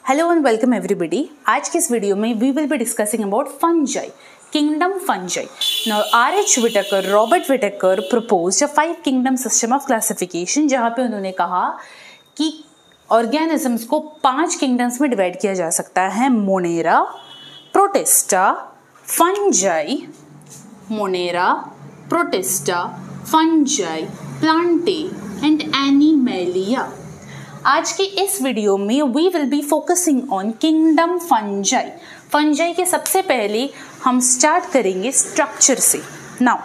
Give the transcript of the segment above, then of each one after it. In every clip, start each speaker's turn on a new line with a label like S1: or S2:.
S1: Hello and welcome everybody. आज के इस वीडियो में we will be discussing about fungi, kingdom fungi. Now R.H. Whittaker, Robert Whittaker proposed a 5 kingdom system of classification, जहाँ पे उन्होंने कहा कि ऑर्गेनिजम्स को 5 किंगडम्स में डिवाइड किया जा सकता है। Monera, Protista, Fungi, Monera, Protista, Fungi, Plantae and Animalia. आज के इस वीडियो में we will be focusing on kingdom fungi. Fungi के सबसे पहले हम स्टार्ट करेंगे स्ट्रक्चर से। नाउ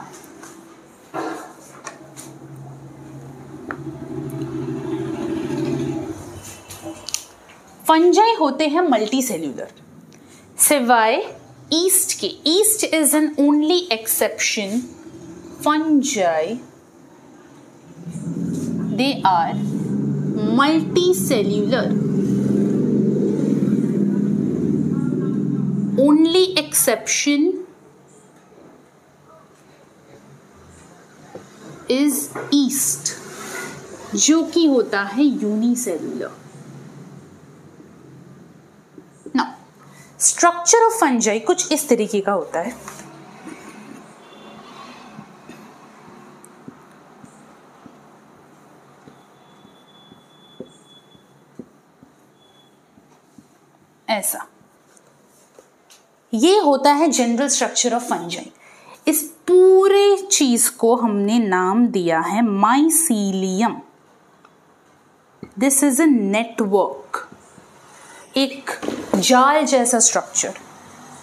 S1: फंजाई होते हैं मल्टी सेल्यूलर, सिवाय ईस्ट के। Yeast is an only exception. Fungi they are multicellular. Only exception is yeast, जो कि होता है unicellular. Now, structure of fungi कुछ इस तरीके का होता है। ऐसा ये होता है जनरल स्ट्रक्चर ऑफ फंजाई। इस पूरे चीज को हमने नाम दिया है mycelium. This is a network, एक जाल जैसा structure,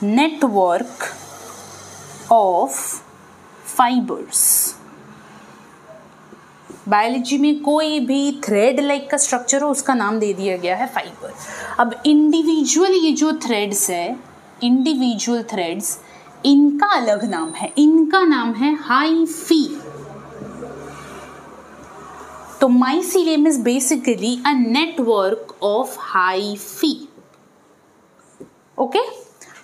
S1: network of fibres. Biology में कोई भी थ्रेड लाइक का स्ट्रक्चर हो उसका नाम दे दिया गया है फाइबर। अब इंडिविजुअल ये जो थ्रेड्स है, इंडिविजुअल थ्रेड्स, इनका अलग नाम है, इनका नाम है हाइफी। तो mycelium is basically a network of hyphae. Okay,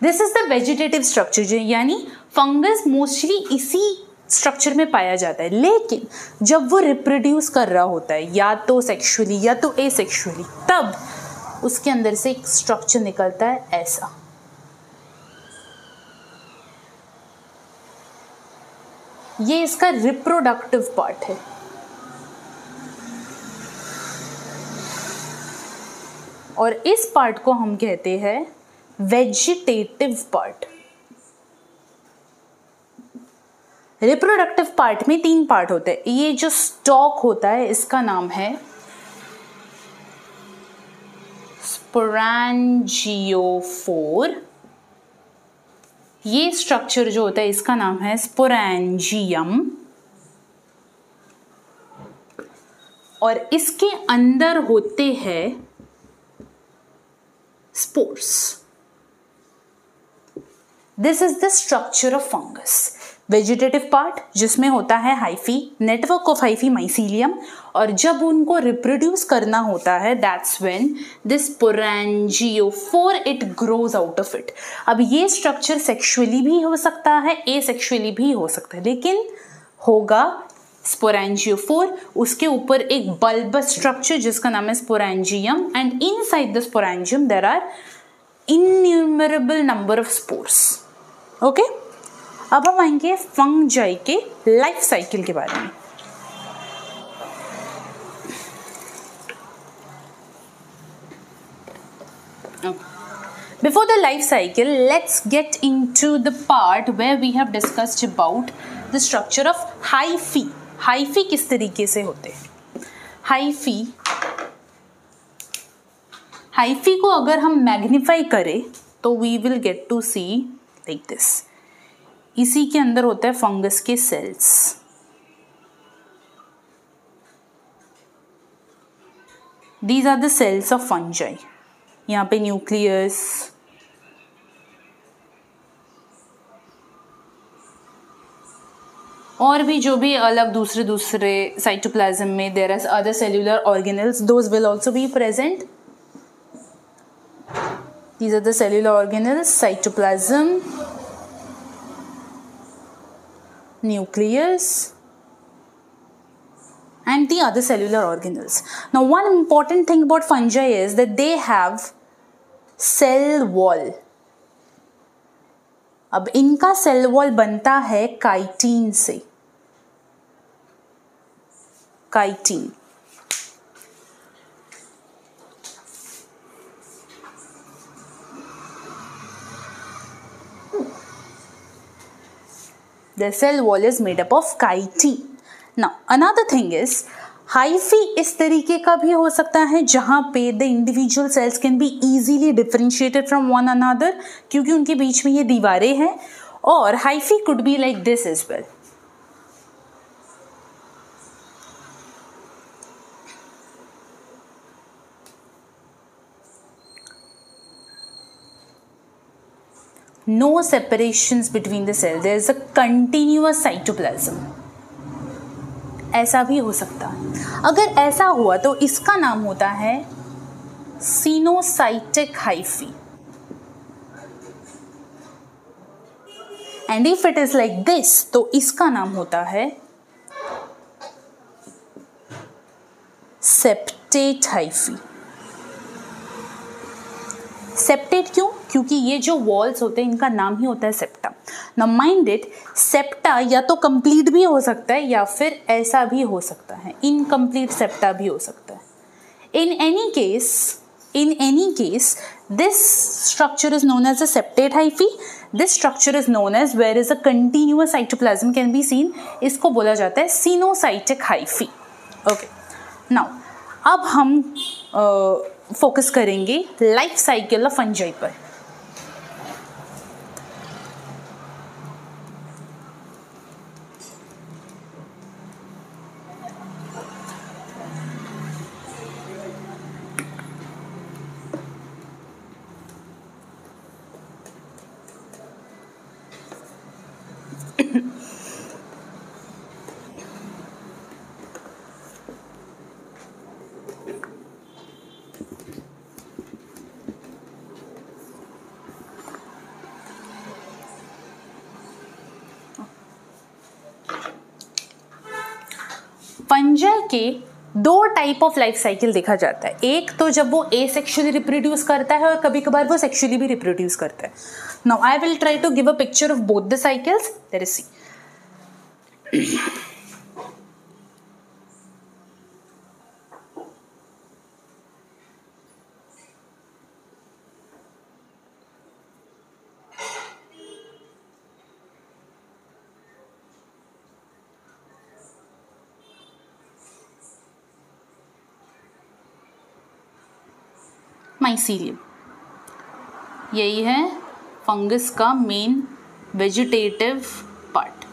S1: this is the vegetative structure, यानी फंगस मोस्टली इसी स्ट्रक्चर में पाया जाता है। लेकिन जब वो रिप्रोड्यूस कर रहा होता है, या तो सेक्सुअली या तो एसेक्सुअली, तब उसके अंदर से एक स्ट्रक्चर निकलता है ऐसा। ये इसका रिप्रोडक्टिव पार्ट है। और इस पार्ट को हम कहते हैं वेजिटेटिव पार्ट। रिप्रोडक्टिव पार्ट में 3 पार्ट होते हैं। ये जो स्टॉक होता है इसका नाम है स्पोरेंजियोफोर। ये स्ट्रक्चर जो होता है इसका नाम है स्पोरेंजियम। और इसके अंदर होते हैं spores. This is the structure of fungus. Vegetative part जिसमें होता है hyphae, network of hyphae mycelium, और जब उनको रिप्रोड्यूस करना होता है that's when this sporangiophore it grows out of it. अब ये स्ट्रक्चर सेक्सुअली भी हो सकता है, एसेक्सुअली भी हो सकता है, लेकिन होगा स्पोरेंजियोफोर। उसके ऊपर एक बल्बस स्ट्रक्चर जिसका नाम है sporangium, and inside the sporangium there are innumerable number of spores. Okay, अब हम आएंगे फंजाई के लाइफ साइकिल के बारे में। Before the life cycle, let's get into the part where we have discussed about the structure of hyphae. Hyphae किस तरीके से होते हैं? hyphae को अगर हम मैग्नीफाई करें तो we will get to see like this. इसी के अंदर होता है फंगस के cells. These are the cells of fungi. यहाँ पे न्यूक्लियस, और भी जो भी अलग दूसरे साइटोप्लाज्म में there are other cellular organelles, those will also be present. These are the cellular organelles, cytoplasm, nucleus and the other cellular organelles. Now, one important thing about fungi is that they have cell wall. अब इनका cell wall बनता है chitin से, chitin. The cell wall is made up of chitin. Now another thing is hyphae इस तरीके का भी हो सकता है जहां पे the individual cells can be easily differentiated from one another, क्योंकि उनके बीच में ये दीवारें हैं। और hyphae could be like this as well. No separations between the cells. There is a continuous cytoplasm. ऐसा भी हो सकता है। अगर ऐसा हुआ तो इसका नाम होता है coenocytic hyphae. And if it is like this तो इसका नाम होता है सेप्टेट हाइफी। सेप्टेट क्यों? क्योंकि ये जो वॉल्स होते हैं इनका नाम ही होता है septa. Now mind it, septa या तो कंप्लीट भी हो सकता है या फिर ऐसा भी हो सकता है, इनकम्प्लीट सेप्टा भी हो सकता है। In any case this structure is known as a septate hyphae. This structure is known as where is a continuous cytoplasm can be seen. इसको बोला जाता है सिनोसाइटिक हाइफी। ओके, नाउ अब हम फोकस करेंगे लाइफ साइकिल ऑफ फंजाई पर। Fungi के दो टाइप ऑफ लाइफ साइकिल देखा जाता है। एक तो जब वो एसेक्सुअली रिप्रोड्यूस करता है और कभी कभार वो सेक्सुअली भी रिप्रोड्यूस करता है। Now I will try to give a picture of both the cycles. Let us see. Mycelium, यही है फंगस का मेन वेजिटेटिव पार्ट।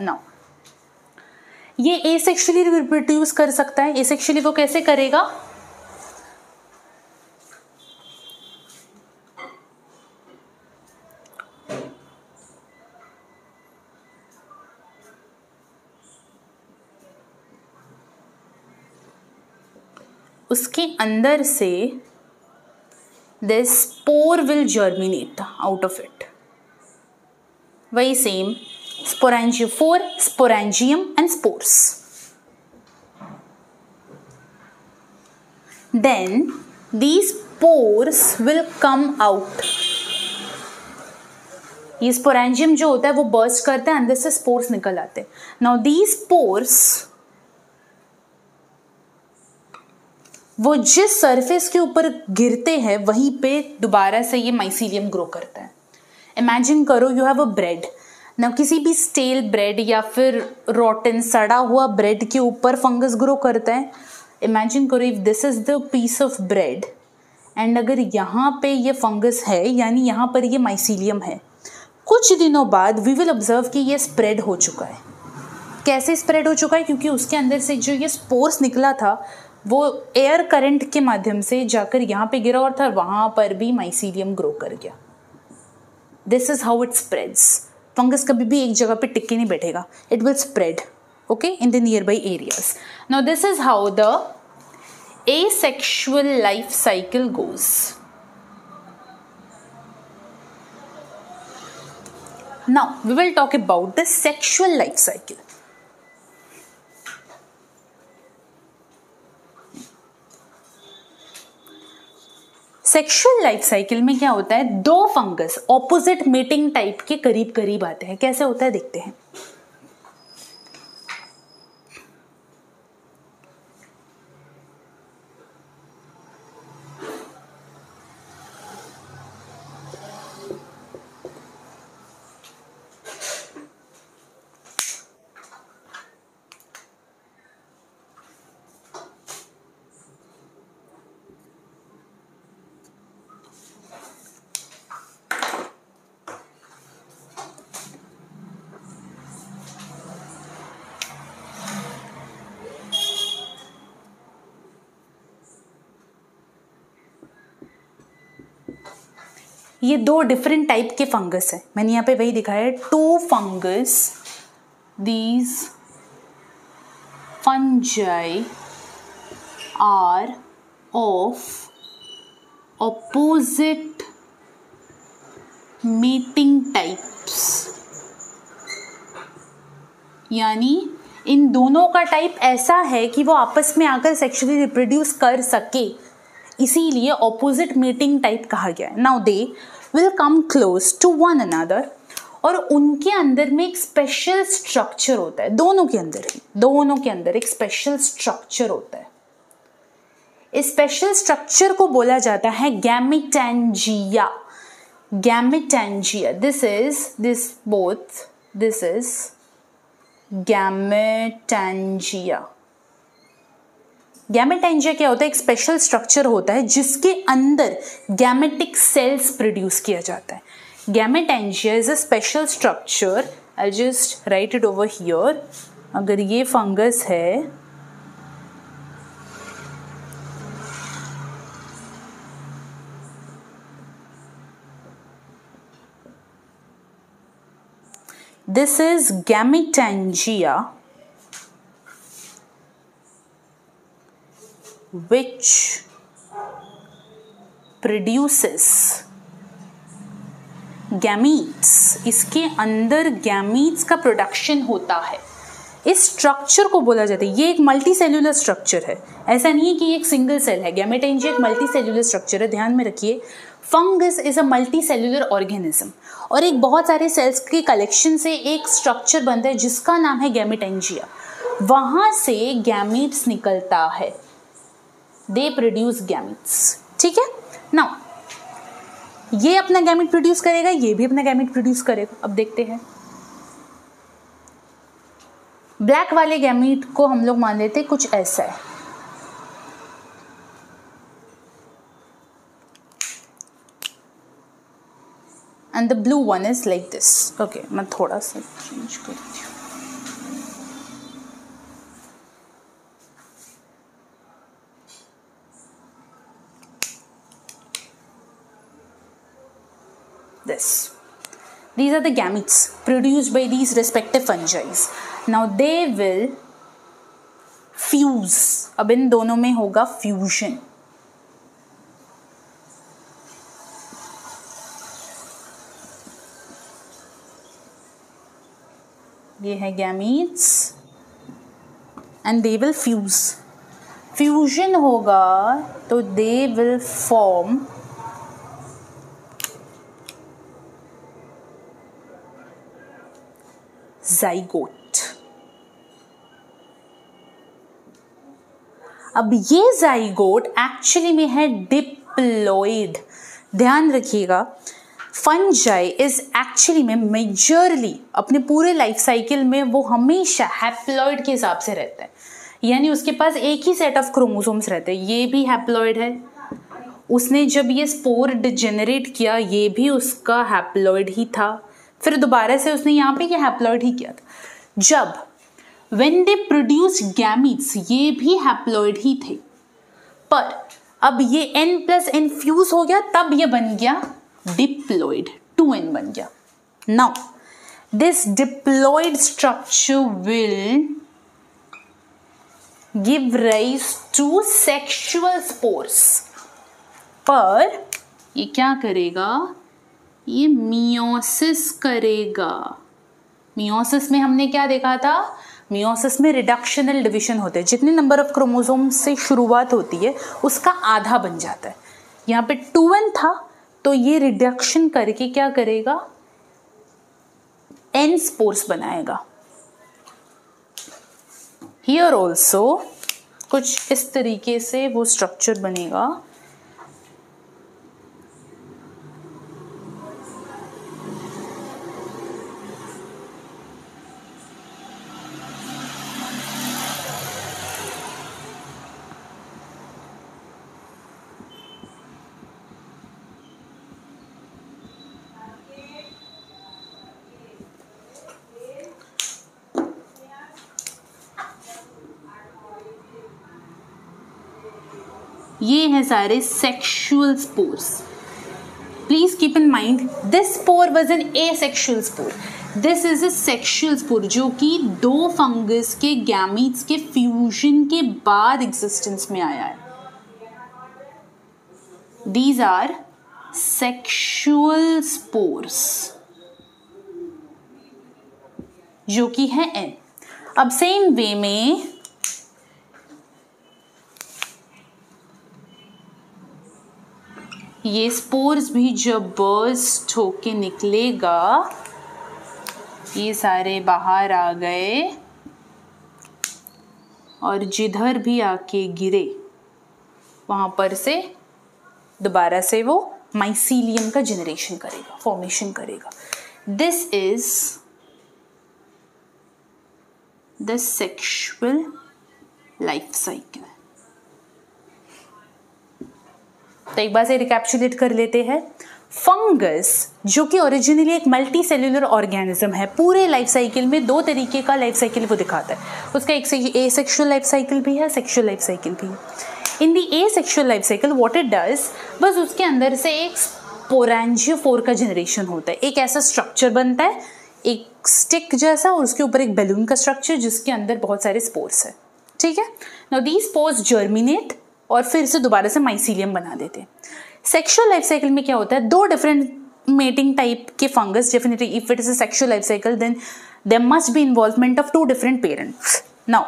S1: नाउ ये एसेक्सुअली रिप्रोड्यूस कर सकता है। एसेक्सुअली वो कैसे करेगा? उसके अंदर से this spore will germinate out of it. वही same sporangiophore, sporangium and spores. Then these spores will come out. ये sporangium जो होता है वो burst करता है, अंदर से spores निकल आते हैं। Now these spores वो जिस सरफेस के ऊपर गिरते हैं वहीं पे दोबारा से ये माइसीलियम ग्रो करता है। इमेजिन करो यू हैव अ ब्रेड। ना किसी भी स्टेल ब्रेड या फिर रोटन सड़ा हुआ ब्रेड के ऊपर फंगस ग्रो करता है। इमेजिन करो if this is the piece of bread and अगर यहाँ पे ये फंगस है यानी यहाँ पर ये माइसीलियम है। कुछ दिनों बाद वी विल ऑब्जर्व कि ये स्प्रेड हो चुका है। कैसे स्प्रेड हो चुका है? क्योंकि उसके अंदर से जो ये स्पोर्स निकला था वो एयर करंट के माध्यम से जाकर यहाँ पे गिरा और था, वहाँ पर भी माइसीलियम ग्रो कर गया। This is how it spreads. Fungus कभी भी एक जगह पे टिक के नहीं बैठेगा, it will spread okay in the near by areas. Now this is how the asexual life cycle goes. Now we will talk about the sexual life cycle. Sexual life cycle में क्या होता है, दो फंगस ऑपोजिट मेटिंग टाइप के करीब करीब आते हैं। कैसे होता है देखते हैं। ये दो डिफरेंट टाइप के फंगस है, मैंने यहाँ पे वही दिखाया है, two fungus, these fungi are of opposite mating types, यानी इन दोनों का टाइप ऐसा है कि वो आपस में आकर सेक्सुअली रिप्रोड्यूस कर सके, इसीलिए ऑपोजिट मीटिंग टाइप कहा गया है। Now they will come close to one another, और उनके अंदर में एक स्पेशल स्ट्रक्चर होता है, दोनों के अंदर एक स्पेशल स्ट्रक्चर होता है। इस स्पेशल स्ट्रक्चर को बोला जाता है gametangia. This is gametangia. Gametangia क्या होता है, एक स्पेशल स्ट्रक्चर होता है जिसके अंदर गैमेटिक सेल्स प्रोड्यूस किया जाता है। Gametangia is a special structure, I just right it over here. अगर ये फंगस है, this is Gamentangia, which produces gametes। इसके अंदर gametes का प्रोडक्शन होता है। इस स्ट्रक्चर को बोला जाता है, ये एक मल्टी सेल्यूलर स्ट्रक्चर है, ऐसा नहीं है कि एक सिंगल सेल है। गैमेटेंजिया एक मल्टी सेल्यूलर स्ट्रक्चर है, ध्यान में रखिए। Fungus is a multi cellular organism, और एक बहुत सारे सेल्स के कलेक्शन से एक स्ट्रक्चर बनता है जिसका नाम है गैमेटेंजिया। वहां से गैमेट्स निकलता है, दे प्रोड्यूस गैमेट्स, ठीक है। नाउ ये अपना गैमेट प्रोड्यूस करेगा, ये भी अपना गैमेट प्रोड्यूस करेगा। अब देखते हैं, ब्लैक वाले गैमेट को हम लोग मान लेते हैं कुछ ऐसा है, and the blue one is like this। okay, मैं थोड़ा सा चेंज करती हूँ। These are the gametes produced by these respective fungi. Now they will fuse। अब इन दोनों में होगा फ्यूजन। ये है gametes and they will fuse। Fusion होगा तो they will form ज़ाइगोट। अब ये ज़ाइगोट एक्चुअली में है डिप्लॉइड। ध्यान रखिएगा, फंजाई इज एक्चुअली में मेजरली अपने पूरे लाइफ साइकिल में वो हमेशा हैप्लॉइड के हिसाब से रहता है, यानी उसके पास एक ही सेट ऑफ क्रोमोसोम्स रहते हैं। ये भी हैप्लॉइड है, उसने जब ये स्पोर डिजेनरेट किया ये भी उसका हैप्लॉइड ही था, फिर दोबारा से उसने यहाँ पे ये हैप्लॉइड ही किया था। जब व्हेन दे प्रोड्यूस गैमीट्स ये भी हैप्लॉइड ही थे, पर अब ये n+n फ्यूज हो गया, तब ये बन गया डिप्लॉइड, 2n बन गया। Now this diploid structure will give rise to sexual spores, पर ये क्या करेगा, ये मियोसिस करेगा। मियोसिस में हमने क्या देखा था, मियोसिस में रिडक्शनल डिवीजन होते हैं, जितने नंबर ऑफ क्रोमोसोम से शुरुआत होती है उसका आधा बन जाता है। यहाँ पे 2n था तो ये रिडक्शन करके क्या करेगा, n स्पोर्स बनाएगा। हियर ऑल्सो कुछ इस तरीके से वो स्ट्रक्चर बनेगा। ये हैं सारे sexual spores. Please keep in mind this spore was an asexual spore, this is a sexual spore जो कि 2 फंगस के गैमीट्स के फ्यूजन के बाद एग्जिस्टेंस में आया है। दीज आर सेक्सुअल स्पोर्स जो कि है n। अब सेम वे में ये स्पोर्स भी जब बर्स्ट होके निकलेगा, ये सारे बाहर आ गए और जिधर भी आके गिरे वहां पर से दोबारा से वो माइसीलियम का जनरेशन करेगा, फॉर्मेशन करेगा। This is the sexual life cycle. तो एक बार से रिकैप्चुलेट कर लेते हैं। फंगस जो कि ओरिजिनली एक मल्टी सेल्यूलर ऑर्गेनिज्म है, पूरे लाइफ साइकिल में 2 तरीके का लाइफ साइकिल वो दिखाता है। उसका एक एसेक्सुअल लाइफ साइकिल भी है, सेक्सुअल लाइफ साइकिल भी है। In the asexual life cycle what it does, बस उसके अंदर से एक स्पोरेंजियोफोर का जनरेशन होता है। एक ऐसा स्ट्रक्चर बनता है, एक स्टिक जैसा, और उसके ऊपर एक बैलून का स्ट्रक्चर जिसके अंदर बहुत सारे स्पोर्स है। ठीक है, नाउ दीज स्पोर्स जर्मिनेट और फिर से दोबारा से माइसीलियम बना देते हैं। सेक्सुअल लाइफ साइकिल में क्या होता है, 2 डिफरेंट मेटिंग टाइप के fungus, definitely if it is a sexual life cycle then there must be involvement of 2 different parents. Now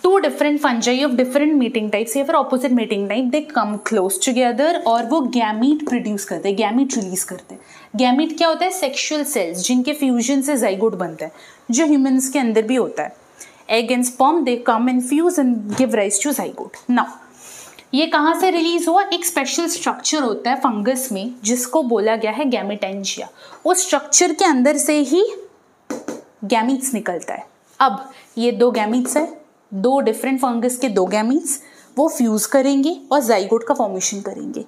S1: 2 different fungi of different mating types या फिर opposite mating type they come close together और वो gamete produce करते हैं, gamete release करते हैं। Gamete क्या होता है, सेक्सुअल सेल्स जिनके फ्यूजन से जाइगोट बनता है, जो ह्यूमंस के अंदर भी होता है। Egg and sperm they come and fuse and give rise to zygote. Now ये कहाँ से रिलीज हुआ, एक स्पेशल स्ट्रक्चर होता है फंगस में जिसको बोला गया है गैमेटेंशिया। उस स्ट्रक्चर के अंदर से ही गैमीट्स निकलता है। अब ये 2 गैमीट्स है, 2 डिफरेंट फंगस के 2 गैमीट्स, वो फ्यूज करेंगे और जाइगोट का फॉर्मेशन करेंगे।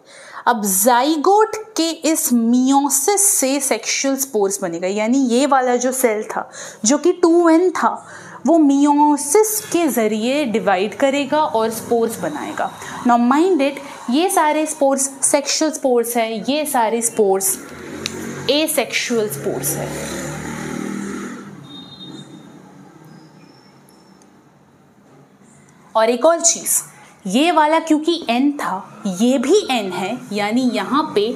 S1: अब जाइगोट के इस मियोसिस से सेक्सुअल स्पोर्स बनेगा, यानी ये वाला जो सेल था जो कि 2n था वो मियोसिस के जरिए डिवाइड करेगा और स्पोर्स बनाएगा। नाउ माइंड इट, ये सारे स्पोर्स सेक्सुअल स्पोर्स है, ये सारे स्पोर्स एसेक्सुअल स्पोर्स है। और एक और चीज, ये वाला क्योंकि n था, ये भी n है, यानी यहां पे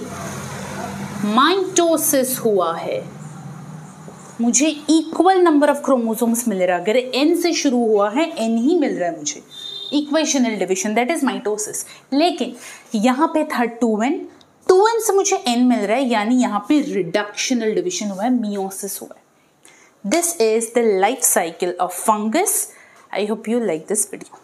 S1: माइटोसिस हुआ है, मुझे इक्वल नंबर ऑफ क्रोमोसोम्स मिल रहा है। अगर n से शुरू हुआ है n ही मिल रहा है मुझे, equational division, that is mitosis. लेकिन यहाँ पे था 2n से मुझे n मिल रहा है, यानी यहाँ पे रिडक्शनल डिविजन हुआ है, मियोसिस हुआ है। This is the life cycle of fungus. I hope you like this video.